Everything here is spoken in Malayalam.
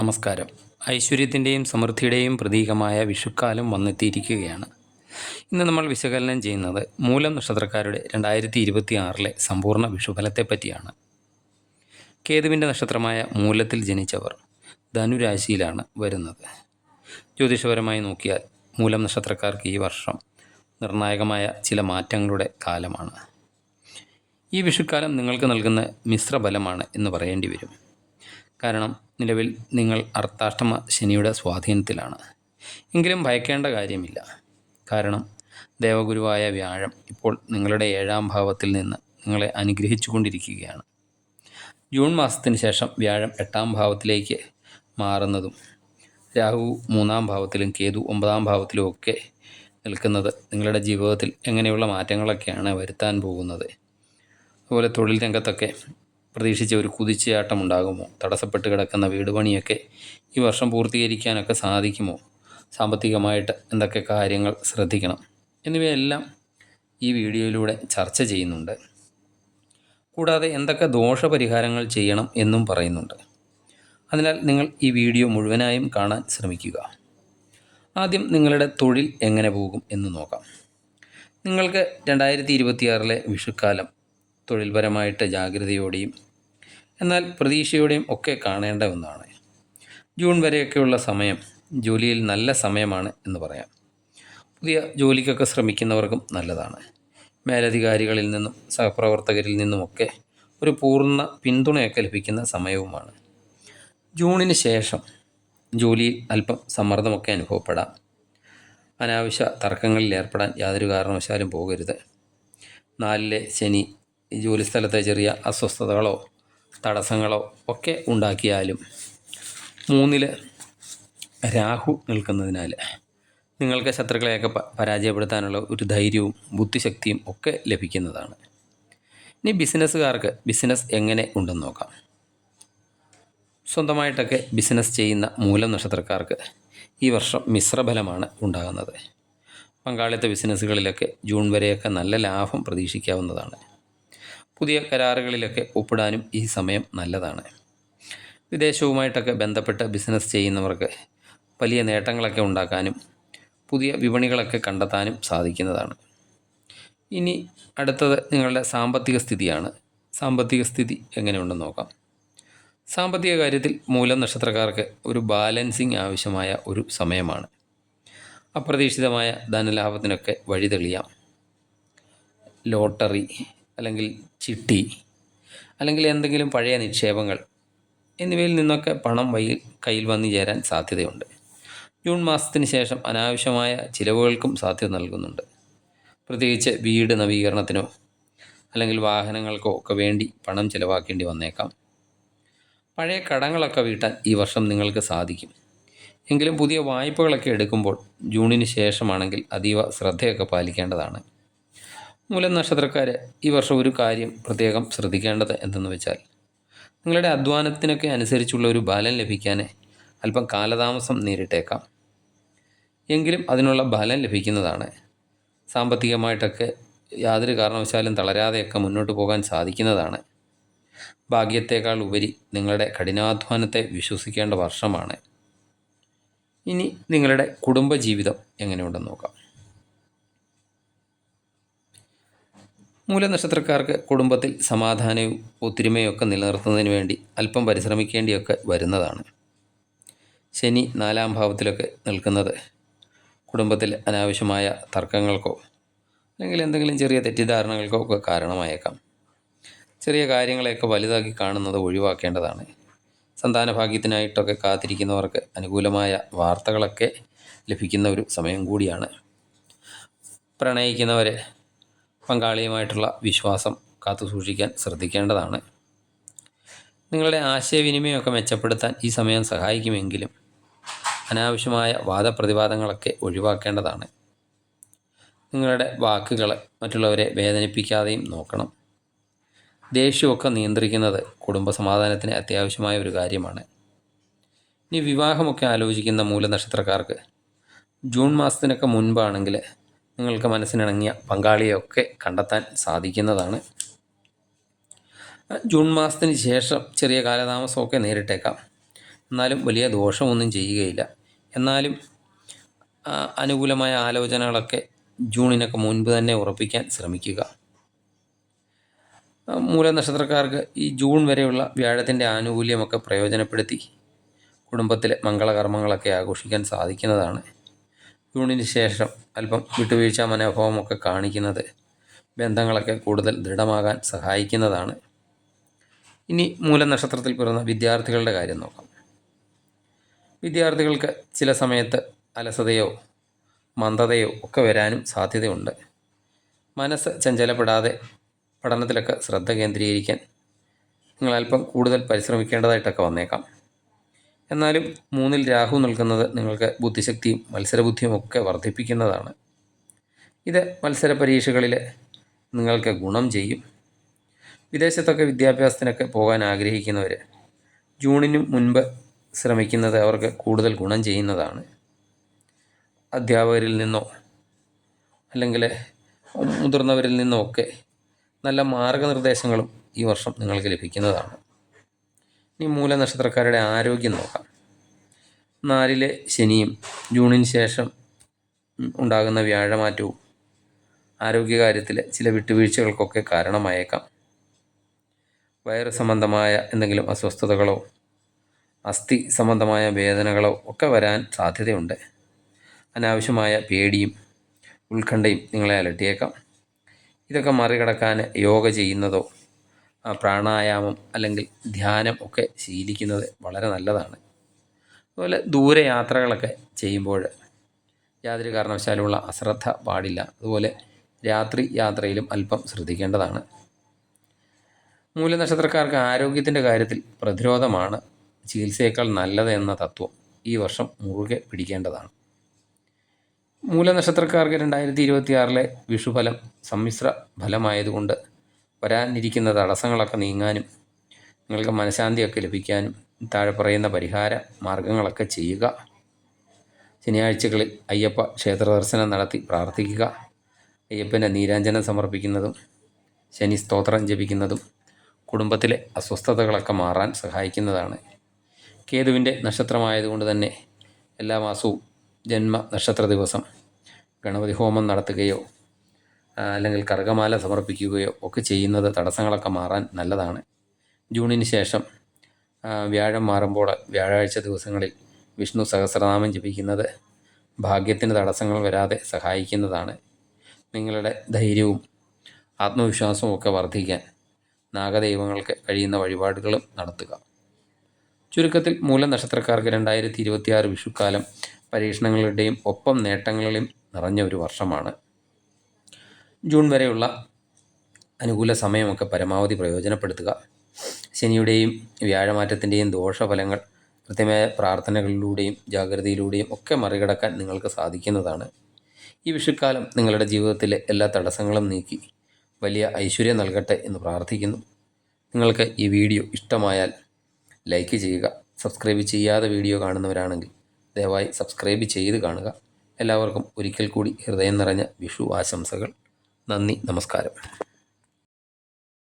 നമസ്കാരം. ഐശ്വര്യത്തിൻ്റെയും സമൃദ്ധിയുടെയും പ്രതീകമായ വിഷുക്കാലം വന്നെത്തിയിരിക്കുകയാണ്. ഇന്ന് നമ്മൾ വിശകലനം ചെയ്യുന്നത് മൂലം നക്ഷത്രക്കാരുടെ 2026 സമ്പൂർണ്ണ വിഷുഫലത്തെപ്പറ്റിയാണ്. കേതുവിൻ്റെ നക്ഷത്രമായ മൂലത്തിൽ ജനിച്ചവർ ധനുരാശിയിലാണ് വരുന്നത്. ജ്യോതിഷപരമായി നോക്കിയാൽ മൂലം നക്ഷത്രക്കാർക്ക് ഈ വർഷം നിർണായകമായ ചില മാറ്റങ്ങളുടെ കാലമാണ്. ഈ വിഷുക്കാലം നിങ്ങൾക്ക് നൽകുന്ന മിശ്രഫലമാണ് എന്ന് പറയേണ്ടി വരും. കാരണം നിലവിൽ നിങ്ങൾ അർദ്ധാഷ്ടമ ശനിയുടെ സ്വാധീനത്തിലാണ്. എങ്കിലും ഭയക്കേണ്ട കാര്യമില്ല. കാരണം ദേവഗുരുവായ വ്യാഴം ഇപ്പോൾ നിങ്ങളുടെ 7ാം ഭാവത്തിൽ നിന്ന് നിങ്ങളെ അനുഗ്രഹിച്ചു കൊണ്ടിരിക്കുകയാണ്. ജൂൺ മാസത്തിന് ശേഷം വ്യാഴം 8ാം ഭാവത്തിലേക്ക് മാറുന്നതും രാഹു 3ാം ഭാവത്തിലും കേതു 9ാം ഭാവത്തിലും ഒക്കെ നിൽക്കുന്നത് നിങ്ങളുടെ ജീവിതത്തിൽ എങ്ങനെയുള്ള മാറ്റങ്ങളൊക്കെയാണ് വരുത്താൻ പോകുന്നത്. അതുപോലെ തൊഴിൽ രംഗത്തൊക്കെ പ്രതീക്ഷിച്ച ഒരു കുതിച്ചുചാട്ടം ഉണ്ടാകുമോ? തടസ്സപ്പെട്ട് കിടക്കുന്ന വീട് പണിയൊക്കെ ഈ വർഷം പൂർത്തീകരിക്കാനൊക്കെ സാധിക്കുമോ? സാമ്പത്തികമായിട്ട് എന്തൊക്കെ കാര്യങ്ങൾ ശ്രദ്ധിക്കണം എന്നിവയെല്ലാം ഈ വീഡിയോയിലൂടെ ചർച്ച ചെയ്യുന്നുണ്ട്. കൂടാതെ എന്തൊക്കെ ദോഷപരിഹാരങ്ങൾ ചെയ്യണം എന്നും പറയുന്നുണ്ട്. അതിനാൽ നിങ്ങൾ ഈ വീഡിയോ മുഴുവനായും കാണാൻ ശ്രമിക്കുക. ആദ്യം നിങ്ങളുടെ തൊഴിൽ എങ്ങനെ പോകും എന്ന് നോക്കാം. നിങ്ങൾക്ക് 2026 വിഷുക്കാലം തൊഴിൽപരമായിട്ട് ജാഗ്രതയോടെയും എന്നാൽ പ്രതീക്ഷയോടെയും ഒക്കെ കാണേണ്ട ഒന്നാണ്. ജൂൺ വരെയൊക്കെയുള്ള സമയം ജോലിയിൽ നല്ല സമയമാണ് എന്ന് പറയാം. പുതിയ ജോലിക്കൊക്കെ ശ്രമിക്കുന്നവർക്കും നല്ലതാണ്. മേലധികാരികളിൽ നിന്നും സഹപ്രവർത്തകരിൽ നിന്നുമൊക്കെ ഒരു പൂർണ്ണ പിന്തുണയൊക്കെ ലഭിക്കുന്ന സമയവുമാണ്. ജൂണിന് ശേഷം ജോലിയിൽ അല്പം സമ്മർദ്ദമൊക്കെ അനുഭവപ്പെടാം. അനാവശ്യ തർക്കങ്ങളിൽ ഏർപ്പെടാൻ യാതൊരു കാരണവശാലും പോകരുത്. 4ലെ ശനി ജോലിസ്ഥലത്തെ ചെറിയ അസ്വസ്ഥതകളോ തടസ്സങ്ങളോ ഒക്കെ ഉണ്ടാക്കിയാലും 3ൽ രാഹു നിൽക്കുന്നതിനാൽ നിങ്ങൾക്ക് ശത്രുക്കളെയൊക്കെ പരാജയപ്പെടുത്താനുള്ള ഒരു ധൈര്യവും ബുദ്ധിശക്തിയും ഒക്കെ ലഭിക്കുന്നതാണ്. ഇനി ബിസിനസ്സുകാർക്ക് ബിസിനസ് എങ്ങനെ ഉണ്ടെന്ന് നോക്കാം. സ്വന്തമായിട്ടൊക്കെ ബിസിനസ് ചെയ്യുന്ന മൂലം നക്ഷത്രക്കാർക്ക് ഈ വർഷം മിശ്രഫലമാണ് ഉണ്ടാകുന്നത്. പങ്കാളിത്ത ബിസിനസ്സുകളിലൊക്കെ ജൂൺ വരെയൊക്കെ നല്ല ലാഭം പ്രതീക്ഷിക്കാവുന്നതാണ്. പുതിയ കരാറുകളിലൊക്കെ ഒപ്പിടാനും ഈ സമയം നല്ലതാണ്. വിദേശവുമായിട്ടൊക്കെ ബന്ധപ്പെട്ട് ബിസിനസ് ചെയ്യുന്നവർക്ക് വലിയ നേട്ടങ്ങളൊക്കെ ഉണ്ടാക്കാനും പുതിയ വിപണികളൊക്കെ കണ്ടെത്താനും സാധിക്കുന്നതാണ്. ഇനി അടുത്തത് നിങ്ങളുടെ സാമ്പത്തിക സ്ഥിതിയാണ്. സാമ്പത്തിക സ്ഥിതി എങ്ങനെയുണ്ടെന്ന് നോക്കാം. സാമ്പത്തിക കാര്യത്തിൽ മൂലം നക്ഷത്രക്കാർക്ക് ഒരു ബാലൻസിങ് ആവശ്യമായ ഒരു സമയമാണ്. അപ്രതീക്ഷിതമായ ധനലാഭത്തിനൊക്കെ വഴിതെളിയാം. ലോട്ടറി അല്ലെങ്കിൽ ചിട്ടി അല്ലെങ്കിൽ എന്തെങ്കിലും പഴയ നിക്ഷേപങ്ങൾ എന്നിവയിൽ നിന്നൊക്കെ പണം കയ്യിൽ വന്നു ചേരാൻ സാധ്യതയുണ്ട്. ജൂൺ മാസത്തിന് ശേഷം അനാവശ്യമായ ചിലവുകൾക്കും സാധ്യത നൽകുന്നുണ്ട്. പ്രത്യേകിച്ച് വീട് നവീകരണത്തിനോ അല്ലെങ്കിൽ വാഹനങ്ങൾക്കോ ഒക്കെ വേണ്ടി പണം ചിലവാക്കേണ്ടി വന്നേക്കാം. പഴയ കടങ്ങളൊക്കെ വീട്ടാൻ ഈ വർഷം നിങ്ങൾക്ക് സാധിക്കും. എങ്കിലും പുതിയ വായ്പകളൊക്കെ എടുക്കുമ്പോൾ ജൂണിന് ശേഷമാണെങ്കിൽ അതീവ ശ്രദ്ധയൊക്കെ പാലിക്കേണ്ടതാണ്. മൂലം നക്ഷത്രക്കാർ ഈ വർഷം ഒരു കാര്യം പ്രത്യേകം ശ്രദ്ധിക്കേണ്ടത് എന്തെന്ന് വെച്ചാൽ നിങ്ങളുടെ അധ്വാനത്തിനൊക്കെ അനുസരിച്ചുള്ള ഒരു ഫലം ലഭിക്കാൻ അല്പം കാലതാമസം നേരിട്ടേക്കാം. എങ്കിലും അതിനുള്ള ഫലം ലഭിക്കുന്നതാണ്. സാമ്പത്തികമായിട്ടൊക്കെ യാതൊരു കാരണവശാലും തളരാതെയൊക്കെ മുന്നോട്ട് പോകാൻ സാധിക്കുന്നതാണ്. ഭാഗ്യത്തേക്കാൾ ഉപരി നിങ്ങളുടെ കഠിനാധ്വാനത്തെ വിശ്വസിക്കേണ്ട വർഷമാണ്. ഇനി നിങ്ങളുടെ കുടുംബജീവിതം എങ്ങനെയുണ്ടെന്ന് നോക്കാം. മൂലനക്ഷത്രക്കാർക്ക് കുടുംബത്തിൽ സമാധാനവും ഒത്തൊരുമയൊക്കെ നിലനിർത്തുന്നതിന് വേണ്ടി അല്പം പരിശ്രമിക്കേണ്ടിയൊക്കെ വരുന്നതാണ്. ശനി 4ാം ഭാവത്തിലൊക്കെ നിൽക്കുന്നത് കുടുംബത്തിൽ അനാവശ്യമായ തർക്കങ്ങൾക്കോ അല്ലെങ്കിൽ എന്തെങ്കിലും ചെറിയ തെറ്റിദ്ധാരണകൾക്കോ ഒക്കെ കാരണമായേക്കാം. ചെറിയ കാര്യങ്ങളെയൊക്കെ വലുതാക്കി കാണുന്നത് ഒഴിവാക്കേണ്ടതാണ്. സന്താനഭാഗ്യത്തിനായിട്ടൊക്കെ കാത്തിരിക്കുന്നവർക്ക് അനുകൂലമായ വാർത്തകളൊക്കെ ലഭിക്കുന്ന ഒരു സമയം കൂടിയാണ്. പ്രണയിക്കുന്നവർ പങ്കാളിയുമായിട്ടുള്ള വിശ്വാസം കാത്തു സൂക്ഷിക്കാൻ ശ്രദ്ധിക്കേണ്ടതാണ്. നിങ്ങളുടെ ആശയവിനിമയമൊക്കെ മെച്ചപ്പെടുത്താൻ ഈ സമയം സഹായിക്കുമെങ്കിലും അനാവശ്യമായ വാദപ്രതിവാദങ്ങളൊക്കെ ഒഴിവാക്കേണ്ടതാണ്. നിങ്ങളുടെ വാക്കുകൾ മറ്റുള്ളവരെ വേദനിപ്പിക്കാതെയും നോക്കണം. ദേഷ്യമൊക്കെ നിയന്ത്രിക്കുന്നത് കുടുംബസമാധാനത്തിന് അത്യാവശ്യമായ ഒരു കാര്യമാണ്. ഇനി വിവാഹമൊക്കെ ആലോചിക്കുന്ന മൂലനക്ഷത്രക്കാർക്ക് ജൂൺ മാസത്തിനൊക്കെ മുൻപാണെങ്കിൽ നിങ്ങൾക്ക് മനസ്സിനിണങ്ങിയ പങ്കാളിയൊക്കെ കണ്ടെത്താൻ സാധിക്കുന്നതാണ്. ജൂൺ മാസത്തിന് ശേഷം ചെറിയ കാലതാമസമൊക്കെ നേരിട്ടേക്കാം. എന്നാലും വലിയ ദോഷമൊന്നും ചെയ്യുകയില്ല. എന്നാലും അനുകൂലമായ ആലോചനകളൊക്കെ ജൂണിനൊക്കെ മുൻപ് തന്നെ ഉറപ്പിക്കാൻ ശ്രമിക്കുക. മൂലനക്ഷത്രക്കാർക്ക് ഈ ജൂൺ വരെയുള്ള വ്യാഴത്തിൻ്റെ ആനുകൂല്യമൊക്കെ പ്രയോജനപ്പെടുത്തി കുടുംബത്തിലെ മംഗളകർമ്മങ്ങളൊക്കെ ആഘോഷിക്കാൻ സാധിക്കുന്നതാണ്. ജൂണിന് ശേഷം അല്പം വിട്ടുവീഴ്ച മനോഭാവമൊക്കെ കാണിക്കുന്നത് ബന്ധങ്ങളൊക്കെ കൂടുതൽ ദൃഢമാകാൻ സഹായിക്കുന്നതാണ്. ഇനി മൂലനക്ഷത്രത്തിൽ പിറന്ന വിദ്യാർത്ഥികളുടെ കാര്യം നോക്കാം. വിദ്യാർത്ഥികൾക്ക് ചില സമയത്ത് അലസതയോ മന്ദതയോ ഒക്കെ വരാനും സാധ്യതയുണ്ട്. മനസ്സ് ചഞ്ചലപ്പെടാതെ പഠനത്തിലൊക്കെ ശ്രദ്ധ കേന്ദ്രീകരിക്കാൻ നിങ്ങൾ അല്പം കൂടുതൽ പരിശ്രമിക്കേണ്ടതായിട്ടൊക്കെ വന്നേക്കാം. എന്നാലും 3-ൽ രാഹു നിൽക്കുന്നത് നിങ്ങൾക്ക് ബുദ്ധിശക്തിയും മത്സരബുദ്ധിയും ഒക്കെ വർദ്ധിപ്പിക്കുന്നതാണ്. ഇത് മത്സര പരീക്ഷകളിൽ നിങ്ങൾക്ക് ഗുണം ചെയ്യും. വിദേശത്തൊക്കെ വിദ്യാഭ്യാസത്തിനൊക്കെ പോകാൻ ആഗ്രഹിക്കുന്നവർ ജൂണിന് മുൻപ് ശ്രമിക്കുന്നത് അവർക്ക് കൂടുതൽ ഗുണം ചെയ്യുന്നതാണ്. അധ്യാപകരിൽ നിന്നോ അല്ലെങ്കിൽ മുതിർന്നവരിൽ നിന്നോ ഒക്കെ നല്ല മാർഗനിർദ്ദേശങ്ങളും ഈ വർഷം നിങ്ങൾക്ക് ലഭിക്കുന്നതാണ്. ഇനി മൂലനക്ഷത്രക്കാരുടെ ആരോഗ്യം നോക്കാം. 4-ലെ ശനിയും ജൂണിന് ശേഷം ഉണ്ടാകുന്ന വ്യാഴമാറ്റവും ആരോഗ്യകാര്യത്തിൽ ചില വിട്ടുവീഴ്ചകൾക്കൊക്കെ കാരണമായേക്കാം. വയറ് സംബന്ധമായ എന്തെങ്കിലും അസ്വസ്ഥതകളോ അസ്ഥി സംബന്ധമായ വേദനകളോ ഒക്കെ വരാൻ സാധ്യതയുണ്ട്. അനാവശ്യമായ പേടിയും ഉത്കണ്ഠയും നിങ്ങളെ അലട്ടിയേക്കാം. ഇതൊക്കെ മറികടക്കാൻ യോഗ ചെയ്യുന്നതോ പ്രാണായാമം അല്ലെങ്കിൽ ധ്യാനം ഒക്കെ ശീലിക്കുന്നത് വളരെ നല്ലതാണ്. അതുപോലെ ദൂരയാത്രകളൊക്കെ ചെയ്യുമ്പോൾ യാതൊരു കാരണവശാലുമുള്ള അശ്രദ്ധ പാടില്ല. അതുപോലെ രാത്രി യാത്രയിലും അല്പം ശ്രദ്ധിക്കേണ്ടതാണ്. മൂലനക്ഷത്രക്കാർക്ക് ആരോഗ്യത്തിൻ്റെ കാര്യത്തിൽ പ്രതിരോധമാണ് ചികിത്സയേക്കാൾ നല്ലത് എന്ന തത്വം ഈ വർഷം മുറുകെ പിടിക്കേണ്ടതാണ്. മൂലനക്ഷത്രക്കാർക്ക് 2026-ലെ വിഷുഫലം സമ്മിശ്ര ഫലമായതുകൊണ്ട് വരാനിരിക്കുന്ന തടസ്സങ്ങളൊക്കെ നീങ്ങാനും നിങ്ങൾക്ക് മനഃശാന്തിയൊക്കെ ലഭിക്കാനും താഴെ പറയുന്ന പരിഹാര മാർഗങ്ങളൊക്കെ ചെയ്യുക. ശനിയാഴ്ചകളിൽ അയ്യപ്പ ക്ഷേത്ര ദർശനം നടത്തി പ്രാർത്ഥിക്കുക. അയ്യപ്പന് നീരാഞ്ജനം സമർപ്പിക്കുന്നതും ശനി സ്തോത്രം ജപിക്കുന്നതും കുടുംബത്തിലെ അസ്വസ്ഥതകളൊക്കെ മാറാൻ സഹായിക്കുന്നതാണ്. കേതുവിൻ്റെ നക്ഷത്രമായതുകൊണ്ട് തന്നെ എല്ലാ മാസവും ജന്മ നക്ഷത്ര ദിവസം ഗണപതി ഹോമം നടത്തുകയോ അല്ലെങ്കിൽ കർഗമാല സമർപ്പിക്കുകയോ ഒക്കെ ചെയ്യുന്നത് തടസ്സങ്ങളൊക്കെ മാറാൻ നല്ലതാണ്. ജൂണിന് ശേഷം വ്യാഴം മാറുമ്പോൾ വ്യാഴാഴ്ച ദിവസങ്ങളിൽ വിഷ്ണു സഹസ്രനാമം ജപിക്കുന്നത് ഭാഗ്യത്തിന് തടസ്സങ്ങൾ വരാതെ സഹായിക്കുന്നതാണ്. നിങ്ങളുടെ ധൈര്യവും ആത്മവിശ്വാസവും ഒക്കെ വർദ്ധിക്കാൻ നാഗദൈവങ്ങൾക്ക് കഴിയുന്ന വഴിപാടുകളും നടത്തുക. ചുരുക്കത്തിൽ മൂലനക്ഷത്രക്കാർക്ക് 2026 വിഷുക്കാലം പരീക്ഷണങ്ങളുടെയും ഒപ്പം നേട്ടങ്ങളിലും നിറഞ്ഞ ഒരു വർഷമാണ്. ജൂൺ വരെയുള്ള അനുകൂല സമയമൊക്കെ പരമാവധി പ്രയോജനപ്പെടുത്തുക. ശനിയുടെയും വ്യാഴമാറ്റത്തിൻ്റെയും ദോഷഫലങ്ങൾ കൃത്യമായ പ്രാർത്ഥനകളിലൂടെയും ജാഗ്രതയിലൂടെയും ഒക്കെ മറികടക്കാൻ നിങ്ങൾക്ക് സാധിക്കുന്നതാണ്. ഈ വിഷുക്കാലം നിങ്ങളുടെ ജീവിതത്തിലെ എല്ലാ തടസ്സങ്ങളും നീക്കി വലിയ ഐശ്വര്യം നൽകട്ടെ എന്ന് പ്രാർത്ഥിക്കുന്നു. നിങ്ങൾക്ക് ഈ വീഡിയോ ഇഷ്ടമായാൽ ലൈക്ക് ചെയ്യുക. സബ്സ്ക്രൈബ് ചെയ്യാതെ വീഡിയോ കാണുന്നവരാണെങ്കിൽ ദയവായി സബ്സ്ക്രൈബ് ചെയ്ത് കാണുക. എല്ലാവർക്കും ഒരിക്കൽ കൂടി ഹൃദയം നിറഞ്ഞ വിഷു ആശംസകൾ. നന്ദി, നമസ്കാരം.